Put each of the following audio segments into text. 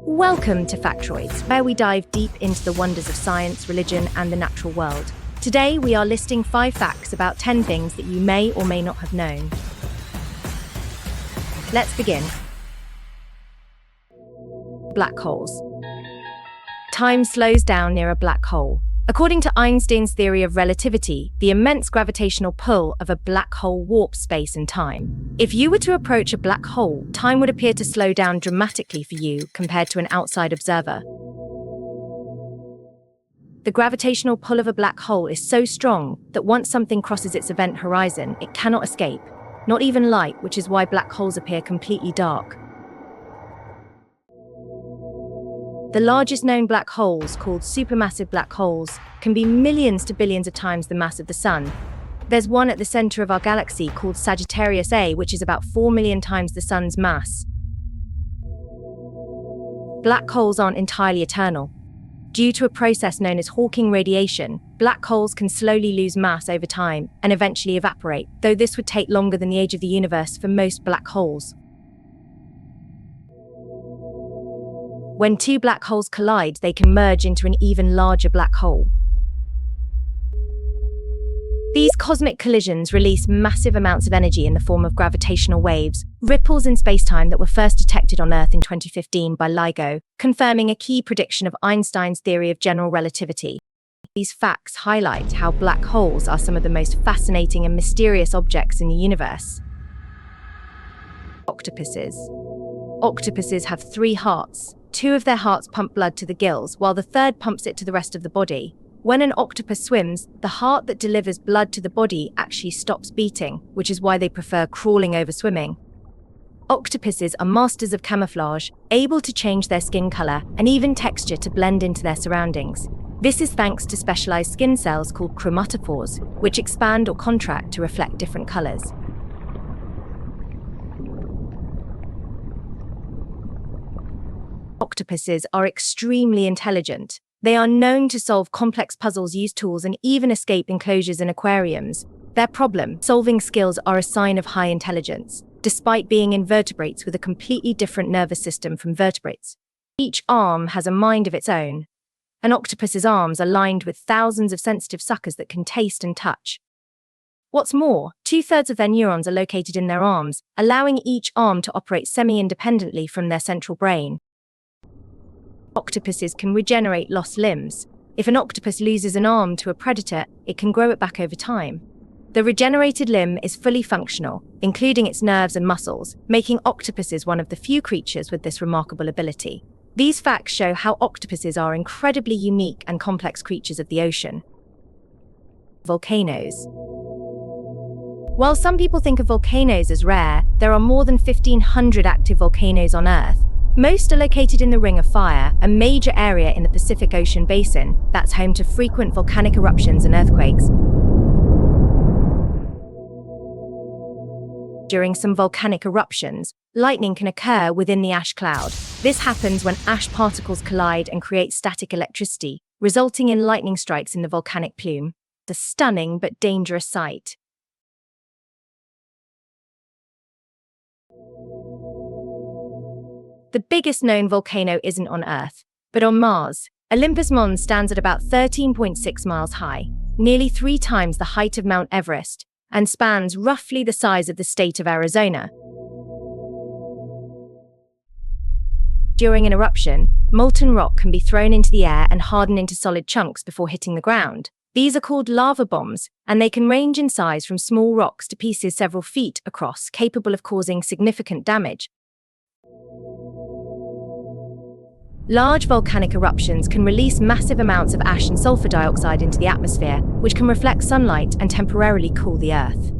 Welcome to Factroids, where we dive deep into the wonders of science, religion, and the natural world. Today, we are listing 5 facts about 10 things that you may or may not have known. Let's begin. Black holes. Time slows down near a black hole. According to Einstein's theory of relativity, the immense gravitational pull of a black hole warps space and time. If you were to approach a black hole, time would appear to slow down dramatically for you compared to an outside observer. The gravitational pull of a black hole is so strong that once something crosses its event horizon, it cannot escape, not even light, which is why black holes appear completely dark. The largest known black holes, called supermassive black holes, can be millions to billions of times the mass of the Sun. There's one at the center of our galaxy called Sagittarius A, which is about 4 million times the Sun's mass. Black holes aren't entirely eternal. Due to a process known as Hawking radiation, black holes can slowly lose mass over time and eventually evaporate, though this would take longer than the age of the universe for most black holes. When 2 black holes collide, they can merge into an even larger black hole. These cosmic collisions release massive amounts of energy in the form of gravitational waves, ripples in spacetime that were first detected on Earth in 2015 by LIGO, confirming a key prediction of Einstein's theory of general relativity. These facts highlight how black holes are some of the most fascinating and mysterious objects in the universe. Octopuses. Octopuses have 3 hearts. 2 of their hearts pump blood to the gills, while the third pumps it to the rest of the body. When an octopus swims, the heart that delivers blood to the body actually stops beating, which is why they prefer crawling over swimming. Octopuses are masters of camouflage, able to change their skin color and even texture to blend into their surroundings. This is thanks to specialized skin cells called chromatophores, which expand or contract to reflect different colors. Octopuses are extremely intelligent. They are known to solve complex puzzles, use tools, and even escape enclosures in aquariums. Their problem-solving skills are a sign of high intelligence, despite being invertebrates with a completely different nervous system from vertebrates. Each arm has a mind of its own. An octopus's arms are lined with thousands of sensitive suckers that can taste and touch. What's more, 2/3 of their neurons are located in their arms, allowing each arm to operate semi-independently from their central brain. Octopuses can regenerate lost limbs. If an octopus loses an arm to a predator, it can grow it back over time. The regenerated limb is fully functional, including its nerves and muscles, making octopuses one of the few creatures with this remarkable ability. These facts show how octopuses are incredibly unique and complex creatures of the ocean. Volcanoes. While some people think of volcanoes as rare, there are more than 1,500 active volcanoes on Earth. Most are located in the Ring of Fire, a major area in the Pacific Ocean basin that's home to frequent volcanic eruptions and earthquakes. During some volcanic eruptions, lightning can occur within the ash cloud. This happens when ash particles collide and create static electricity, resulting in lightning strikes in the volcanic plume. It's a stunning but dangerous sight. The biggest known volcano isn't on Earth, but on Mars. Olympus Mons stands at about 13.6 miles high, nearly 3 times the height of Mount Everest, and spans roughly the size of the state of Arizona. During an eruption, molten rock can be thrown into the air and harden into solid chunks before hitting the ground. These are called lava bombs, and they can range in size from small rocks to pieces several feet across, capable of causing significant damage. Large volcanic eruptions can release massive amounts of ash and sulfur dioxide into the atmosphere, which can reflect sunlight and temporarily cool the Earth.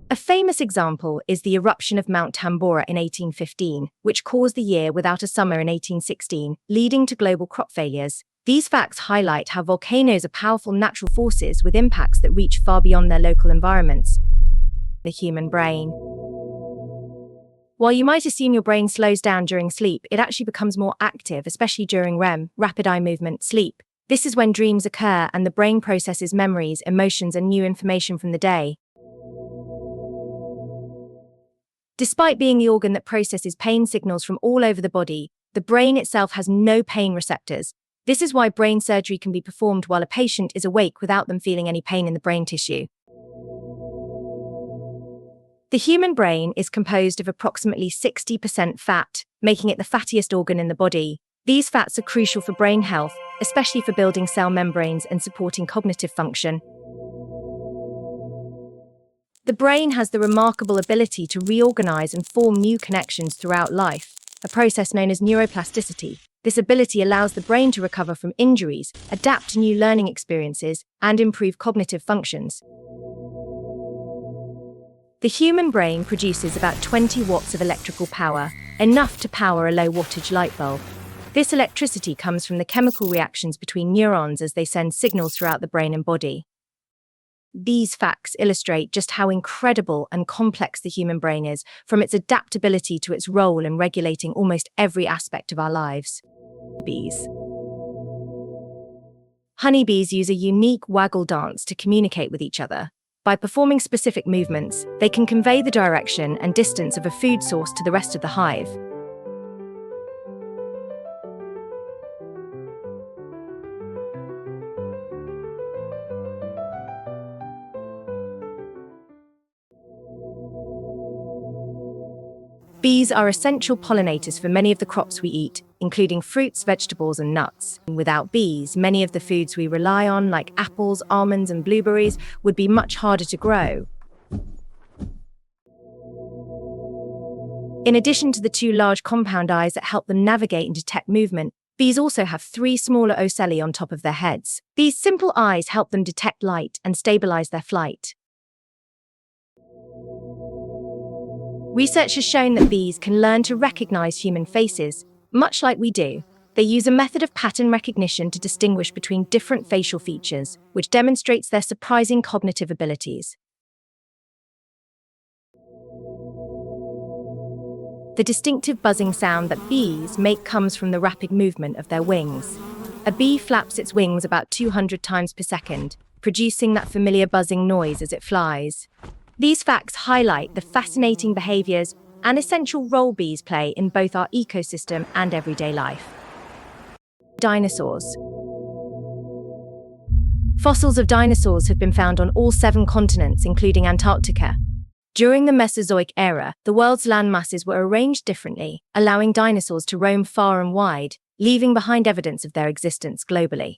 A famous example is the eruption of Mount Tambora in 1815, which caused the year without a summer in 1816, leading to global crop failures. These facts highlight how volcanoes are powerful natural forces with impacts that reach far beyond their local environments. The human brain. While you might assume your brain slows down during sleep, it actually becomes more active, especially during REM, rapid eye movement sleep. This is when dreams occur and the brain processes memories, emotions, and new information from the day. Despite being the organ that processes pain signals from all over the body, The brain itself has no pain receptors. This is why brain surgery can be performed while a patient is awake without them feeling any pain in the brain tissue. The human brain is composed of approximately 60% fat, making it the fattiest organ in the body. These fats are crucial for brain health, especially for building cell membranes and supporting cognitive function. The brain has the remarkable ability to reorganize and form new connections throughout life, a process known as neuroplasticity. This ability allows the brain to recover from injuries, adapt to new learning experiences, and improve cognitive functions. The human brain produces about 20 watts of electrical power, enough to power a low-wattage light bulb. This electricity comes from the chemical reactions between neurons as they send signals throughout the brain and body. These facts illustrate just how incredible and complex the human brain is, from its adaptability to its role in regulating almost every aspect of our lives. Bees. Honeybees use a unique waggle dance to communicate with each other. By performing specific movements, they can convey the direction and distance of a food source to the rest of the hive. Bees are essential pollinators for many of the crops we eat, including fruits, vegetables, and nuts. Without bees, many of the foods we rely on, like apples, almonds, and blueberries, would be much harder to grow. In addition to the two large compound eyes that help them navigate and detect movement, bees also have 3 smaller ocelli on top of their heads. These simple eyes help them detect light and stabilize their flight. Research has shown that bees can learn to recognize human faces, much like we do. They use a method of pattern recognition to distinguish between different facial features, which demonstrates their surprising cognitive abilities. The distinctive buzzing sound that bees make comes from the rapid movement of their wings. A bee flaps its wings about 200 times per second, producing that familiar buzzing noise as it flies. These facts highlight the fascinating behaviors and essential role bees play in both our ecosystem and everyday life. Dinosaurs. Fossils of dinosaurs have been found on all 7 continents, including Antarctica. During the Mesozoic era, the world's land masses were arranged differently, allowing dinosaurs to roam far and wide, leaving behind evidence of their existence globally.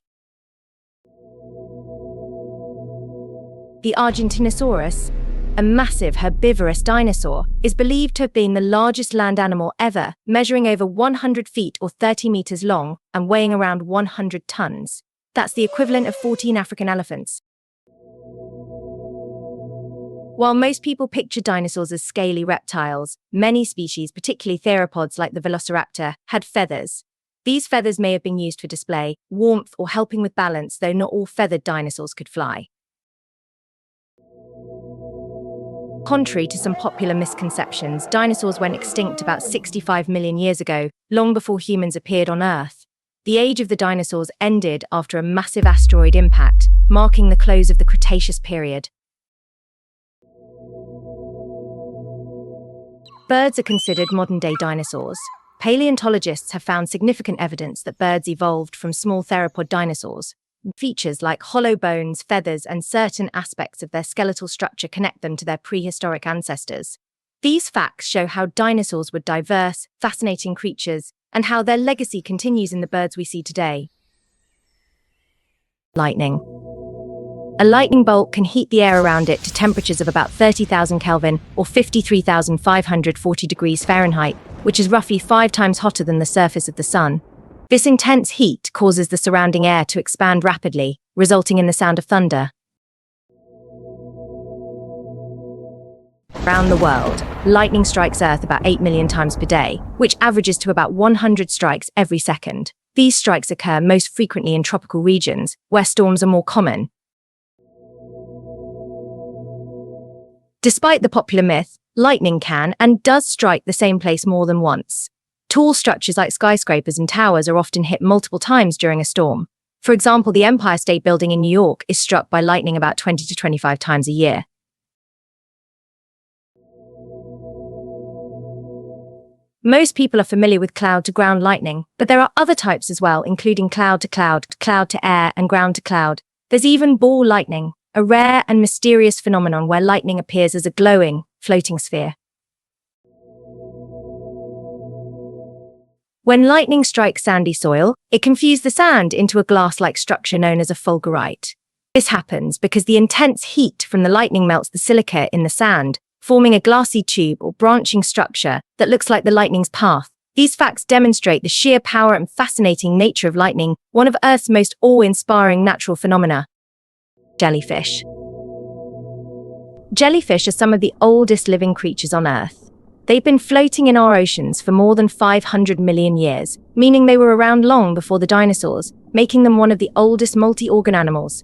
The Argentinosaurus, a massive herbivorous dinosaur, is believed to have been the largest land animal ever, measuring over 100 feet or 30 meters long and weighing around 100 tons. That's the equivalent of 14 African elephants. While most people picture dinosaurs as scaly reptiles, many species, particularly theropods like the velociraptor, had feathers. These feathers may have been used for display, warmth, or helping with balance, though not all feathered dinosaurs could fly. Contrary to some popular misconceptions, dinosaurs went extinct about 65 million years ago, long before humans appeared on Earth. The age of the dinosaurs ended after a massive asteroid impact, marking the close of the Cretaceous period. Birds are considered modern-day dinosaurs. Paleontologists have found significant evidence that birds evolved from small theropod dinosaurs. Features like hollow bones, feathers, and certain aspects of their skeletal structure connect them to their prehistoric ancestors. These facts show how dinosaurs were diverse, fascinating creatures, and how their legacy continues in the birds we see today. Lightning. A lightning bolt can heat the air around it to temperatures of about 30,000 Kelvin or 53,540 degrees Fahrenheit, which is roughly 5 times hotter than the surface of the sun. This intense heat causes the surrounding air to expand rapidly, resulting in the sound of thunder. Around the world, lightning strikes Earth about 8 million times per day, which averages to about 100 strikes every second. These strikes occur most frequently in tropical regions, where storms are more common. Despite the popular myth, lightning can and does strike the same place more than once. Tall structures like skyscrapers and towers are often hit multiple times during a storm. For example, the Empire State Building in New York is struck by lightning about 20 to 25 times a year. Most people are familiar with cloud-to-ground lightning, but there are other types as well, including cloud-to-cloud, cloud-to-air, and ground-to-cloud. There's even ball lightning, a rare and mysterious phenomenon where lightning appears as a glowing, floating sphere. When lightning strikes sandy soil, it can fuse the sand into a glass-like structure known as a fulgurite. This happens because the intense heat from the lightning melts the silica in the sand, forming a glassy tube or branching structure that looks like the lightning's path. These facts demonstrate the sheer power and fascinating nature of lightning, one of Earth's most awe-inspiring natural phenomena. Jellyfish. Jellyfish are some of the oldest living creatures on Earth. They've been floating in our oceans for more than 500 million years, meaning they were around long before the dinosaurs, making them one of the oldest multi-organ animals.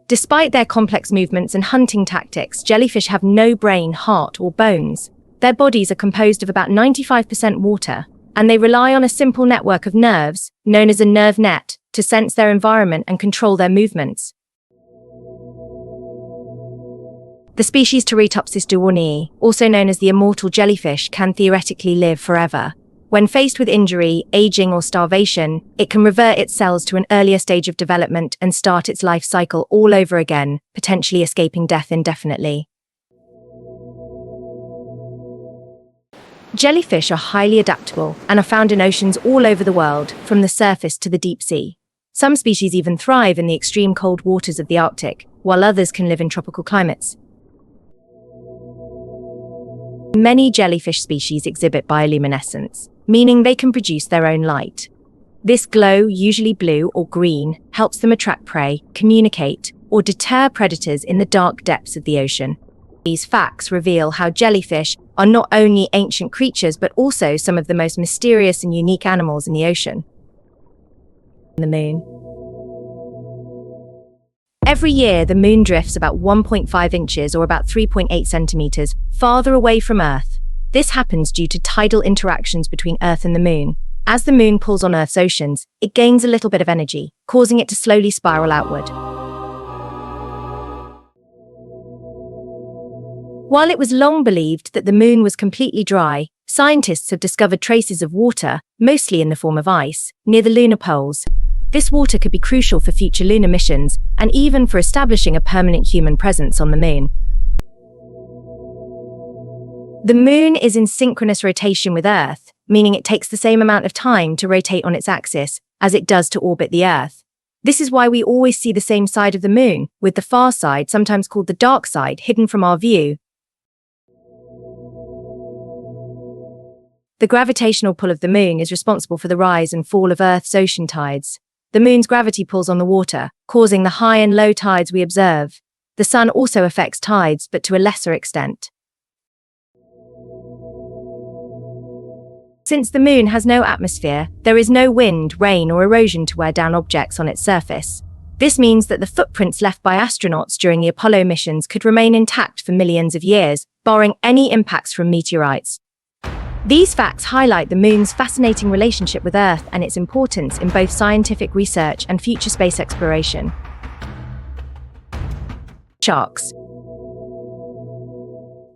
Despite their complex movements and hunting tactics, jellyfish have no brain, heart, or bones. Their bodies are composed of about 95% water, and they rely on a simple network of nerves, known as a nerve net, to sense their environment and control their movements. The species Octopuses duornii, also known as the immortal jellyfish, can theoretically live forever. When faced with injury, aging, or starvation, it can revert its cells to an earlier stage of development and start its life cycle all over again, potentially escaping death indefinitely. Jellyfish are highly adaptable and are found in oceans all over the world, from the surface to the deep sea. Some species even thrive in the extreme cold waters of the Arctic, while others can live in tropical climates. Many jellyfish species exhibit bioluminescence, meaning they can produce their own light. This glow, usually blue or green, helps them attract prey, communicate, or deter predators in the dark depths of the ocean. These facts reveal how jellyfish are not only ancient creatures but also some of the most mysterious and unique animals in the ocean. The moon. Every year, the moon drifts about 1.5 inches or about 3.8 centimeters farther away from Earth. This happens due to tidal interactions between Earth and the moon. As the moon pulls on Earth's oceans, it gains a little bit of energy, causing it to slowly spiral outward. While it was long believed that the moon was completely dry, scientists have discovered traces of water, mostly in the form of ice, near the lunar poles. This water could be crucial for future lunar missions and even for establishing a permanent human presence on the moon. The moon is in synchronous rotation with Earth, meaning it takes the same amount of time to rotate on its axis as it does to orbit the Earth. This is why we always see the same side of the moon, with the far side, sometimes called the dark side, hidden from our view. The gravitational pull of the moon is responsible for the rise and fall of Earth's ocean tides. The moon's gravity pulls on the water, causing the high and low tides we observe. The sun also affects tides, but to a lesser extent. Since the moon has no atmosphere, there is no wind, rain, or erosion to wear down objects on its surface. This means that the footprints left by astronauts during the Apollo missions could remain intact for millions of years, barring any impacts from meteorites. These facts highlight the moon's fascinating relationship with Earth and its importance in both scientific research and future space exploration. Sharks.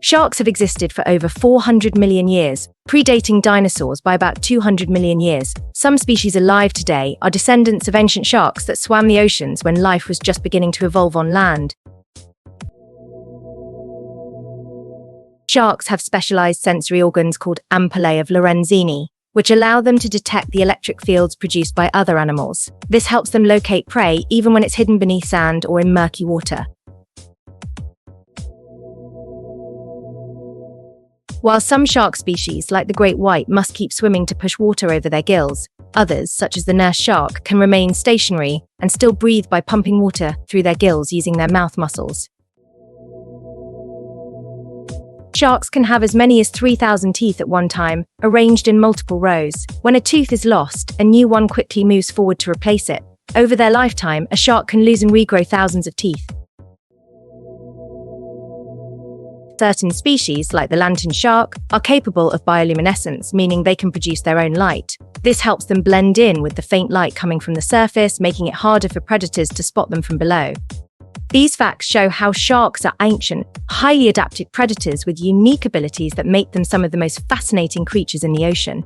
Sharks have existed for over 400 million years, predating dinosaurs by about 200 million years. Some species alive today are descendants of ancient sharks that swam the oceans when life was just beginning to evolve on land. Sharks have specialized sensory organs called ampullae of Lorenzini, which allow them to detect the electric fields produced by other animals. This helps them locate prey even when it's hidden beneath sand or in murky water. While some shark species, like the great white, must keep swimming to push water over their gills, others, such as the nurse shark, can remain stationary and still breathe by pumping water through their gills using their mouth muscles. Sharks can have as many as 3,000 teeth at one time, arranged in multiple rows. When a tooth is lost, a new one quickly moves forward to replace it. Over their lifetime, a shark can lose and regrow thousands of teeth. Certain species, like the lantern shark, are capable of bioluminescence, meaning they can produce their own light. This helps them blend in with the faint light coming from the surface, making it harder for predators to spot them from below. These facts show how sharks are ancient, highly adapted predators with unique abilities that make them some of the most fascinating creatures in the ocean.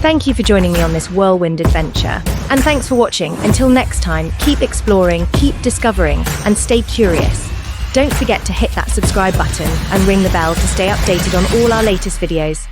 Thank you for joining me on this whirlwind adventure. And thanks for watching. Until next time, keep exploring, keep discovering, and stay curious. Don't forget to hit that subscribe button and ring the bell to stay updated on all our latest videos.